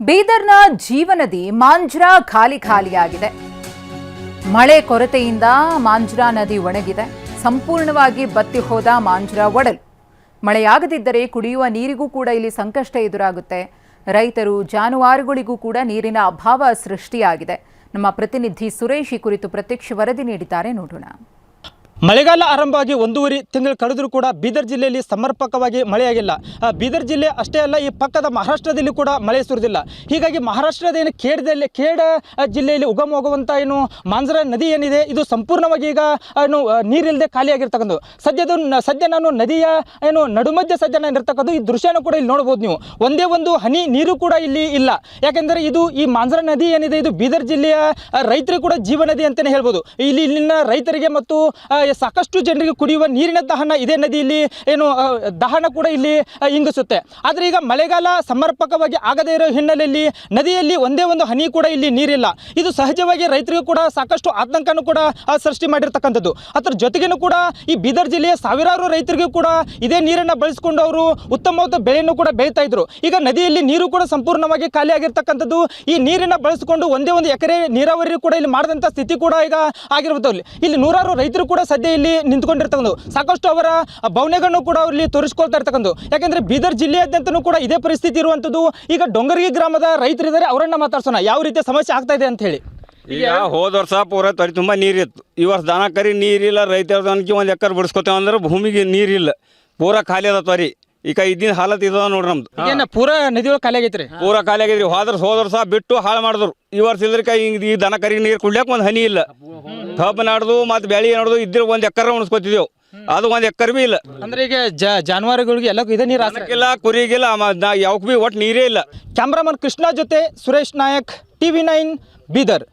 ಬೀದರ್ನ ಜೀವನದಿ ಮಾಂಜ್ರಾ ಖಾಲಿಯಾಗಿದೆ. ಮಳೆ ಕೊರತೆಯಿಂದ ಮಾಂಜ್ರಾ ನದಿ ಒಣಗಿದೆ. ಸಂಪೂರ್ಣವಾಗಿ ಬತ್ತಿ ಹೋದ ಮಾಂಜ್ರಾ ಒಡಲು. ಮಳೆಯಾಗದಿದ್ದರೆ ಕುಡಿಯುವ ನೀರಿಗೂ ಕೂಡ ಇಲ್ಲಿ ಸಂಕಷ್ಟ ಎದುರಾಗುತ್ತೆ. ರೈತರು ಜಾನುವಾರುಗಳಿಗೂ ಕೂಡ ನೀರಿನ ಅಭಾವ ಸೃಷ್ಟಿಯಾಗಿದೆ. ನಮ್ಮ ಪ್ರತಿನಿಧಿ ಸುರೇಶ್ ಈ ಕುರಿತು ಪ್ರತ್ಯಕ್ಷ ವರದಿ ನೀಡಿದ್ದಾರೆ, ನೋಡೋಣ. ಮಳೆಗಾಲ ಆರಂಭವಾಗಿ 1.5 ತಿಂಗಳು ಕಳೆದರೂ ಕೂಡ ಬೀದರ್ ಜಿಲ್ಲೆಯಲ್ಲಿ ಸಮರ್ಪಕವಾಗಿ ಮಳೆಯಾಗಿಲ್ಲ. ಬೀದರ್ ಜಿಲ್ಲೆ ಅಷ್ಟೇ ಅಲ್ಲ, ಈ ಪಕ್ಕದ ಮಹಾರಾಷ್ಟ್ರದಲ್ಲಿ ಕೂಡ ಮಳೆ ಸುರಿದಿಲ್ಲ. ಹೀಗಾಗಿ ಮಹಾರಾಷ್ಟ್ರದ ಏನು ಖೇಡ ಜಿಲ್ಲೆಯಲ್ಲಿ ಉಗಮ ಹೋಗುವಂಥ ಏನು ಮಾಂಜ್ರಾ ನದಿ ಏನಿದೆ, ಇದು ಸಂಪೂರ್ಣವಾಗಿ ಈಗ ಏನು ನೀರಿಲ್ಲದೆ ಖಾಲಿಯಾಗಿರ್ತಕ್ಕಂಥದ್ದು. ಸದ್ಯ ನಾನು ನದಿಯ ಏನು ನಡುಮಧ್ಯ ಸದ್ಯ ನಾನು ಇರ್ತಕ್ಕಂಥದ್ದು. ಈ ದೃಶ್ಯನೂ ಕೂಡ ಇಲ್ಲಿ ನೋಡ್ಬೋದು ನೀವು. ಒಂದೇ ಒಂದು ಹನಿ ನೀರು ಕೂಡ ಇಲ್ಲಿ ಇಲ್ಲ. ಯಾಕೆಂದರೆ ಇದು ಈ ಮಾಂಜ್ರಾ ನದಿ ಏನಿದೆ, ಇದು ಬೀದರ್ ಜಿಲ್ಲೆಯ ರೈತರಿಗೆ ಕೂಡ ಜೀವನದಿ ಅಂತಲೇ ಹೇಳ್ಬೋದು. ಇಲ್ಲಿನ ರೈತರಿಗೆ ಮತ್ತು ಸಾಕಷ್ಟು ಜನರಿಗೆ ಕುಡಿಯುವ ನೀರಿನ ದಹನ ಇದೇ ನದಿಯಲ್ಲಿ ಏನು ದಹನ ಕೂಡ ಇಲ್ಲಿ ಇಂಗಿಸುತ್ತೆ. ಆದರೆ ಈಗ ಮಳೆಗಾಲ ಸಮರ್ಪಕವಾಗಿ ಆಗದೇ ಇರೋ ಹಿನ್ನೆಲೆಯಲ್ಲಿ ನದಿಯಲ್ಲಿ ಒಂದೇ ಒಂದು ಹನಿ ಕೂಡ ಇಲ್ಲಿ ನೀರಿಲ್ಲ. ಇದು ಸಹಜವಾಗಿ ರೈತರಿಗೂ ಕೂಡ ಸಾಕಷ್ಟು ಆತಂಕನೂ ಕೂಡ ಸೃಷ್ಟಿ ಮಾಡಿರ್ತಕ್ಕಂಥದ್ದು. ಅದರ ಜೊತೆಗೇನು ಕೂಡ ಈ ಬೀದರ್ ಜಿಲ್ಲೆಯ ಸಾವಿರಾರು ರೈತರಿಗೂ ಕೂಡ ಇದೇ ನೀರನ್ನು ಬಳಸಿಕೊಂಡು ಅವರು ಉತ್ತಮವಾದ ಬೆಳೆಯನ್ನು ಕೂಡ ಬೆಳೀತಾ ಇದ್ರು. ಈಗ ನದಿಯಲ್ಲಿ ನೀರು ಕೂಡ ಸಂಪೂರ್ಣವಾಗಿ ಖಾಲಿಯಾಗಿರ್ತಕ್ಕಂಥದ್ದು. ಈ ನೀರನ್ನು ಬಳಸಿಕೊಂಡು ಒಂದೇ ಒಂದು ಎಕರೆ ನೀರಾವರಿ ಕೂಡ ಇಲ್ಲಿ ಮಾಡಿದಂಥ ಸ್ಥಿತಿ ಕೂಡ ಈಗ ಆಗಿರ್ಬೋದು. ಇಲ್ಲಿ ನೂರಾರು ರೈತರು ಕೂಡ ಸದ್ಯ ಇಲ್ಲಿ ನಿಂತ್ಕೊಂಡಿರ್ತಕ್ಕಂಥ ಸಾಕಷ್ಟು ಅವರ ಭಾವನೆಗಳನ್ನು ಕೂಡ ಇಲ್ಲಿ ತೋರಿಸ್ಕೊಳ್ತಾ ಇರ್ತಕ್ಕಂಥ. ಯಾಕೆಂದ್ರೆ ಬೀದರ್ ಜಿಲ್ಲೆಯಾದ್ಯಂತನೂ ಕೂಡ ಇದೇ ಪರಿಸ್ಥಿತಿ ಇರುವಂಥದ್ದು. ಈಗ ಡೊಂಗರ್ಗಿ ಗ್ರಾಮದ ರೈತರಿದ್ದಾರೆ, ಅವರನ್ನ ಮಾತಾಡ್ಸೋಣ ಯಾವ ರೀತಿಯ ಸಮಸ್ಯೆ ಆಗ್ತಾ ಇದೆ ಅಂತ ಹೇಳಿ. ಈಗ ಹೋದ ವರ್ಷ ಪೂರ ತೊರಿ ತುಂಬ ನೀರಿತ್ತು. ಈ ವರ್ಷ ದನ ಕರಿ ನೀರಿಲ್ಲ. ರೈತರದನಿಗೆ ಒಂದು ಎಕರೆ ಬಿಡಿಸ್ಕೊತೇವೆ ಅಂದ್ರೆ ಭೂಮಿಗೆ ನೀರಿಲ್ಲ, ಪೂರ ಖಾಲಿ ಅದ ತೊರಿ. ಈಗ ಇದ್ದಿನ ಹಾಲತ್ ಇದ ನೋಡ್ರಿ ನಮ್ದು. ಏನ ಪೂರ ನದಿಯೊಳಗೆ ಖಾಲಿ ಆಗೈತ್ರಿ? ಪೂರ ಖಾಲಿ ಆಗೈತ್ರಿ. ಹೋದ ವರ್ಷ ಬಿಟ್ಟು ಹಾಳು ಮಾಡಿದ್ರು. ಈ ವರ್ಷ ಇಲ್ದ್ರಿಕ ಈ ದನ ಕರಿಗೆ ನೀರು ಕುಡ್ಲಿಕ್ಕೆ ಒಂದು ಹನಿ ಇಲ್ಲ. ಕಬ್ಬು ನಾಡ್ದು ಮತ್ತು ಬೆಳೆ ನಾಡ್ದು ಇದ್ರ ಒಂದು ಎಕರೆ ಉಣಿಸ್ಕೊತಿದ್ದೆವು, ಅದು ಒಂದು ಎಕರೆ ಬಿ ಇಲ್ಲ. ಅಂದ್ರೆ ಈಗ ಜಾನುವಾರುಗಳಿಗೆ ಎಲ್ಲಕ್ಕೂ ಇದೇ ನೀರು ಇಲ್ಲ, ಕುರಿಗಿಲ್ಲ, ಯಾವಕ್ ಬಿ ಒಟ್ಟು ನೀರೇ ಇಲ್ಲ. ಕ್ಯಾಮ್ರಾಮನ್ ಕೃಷ್ಣ ಜೊತೆ ಸುರೇಶ್ ನಾಯಕ್, TV9 ಬೀದರ್.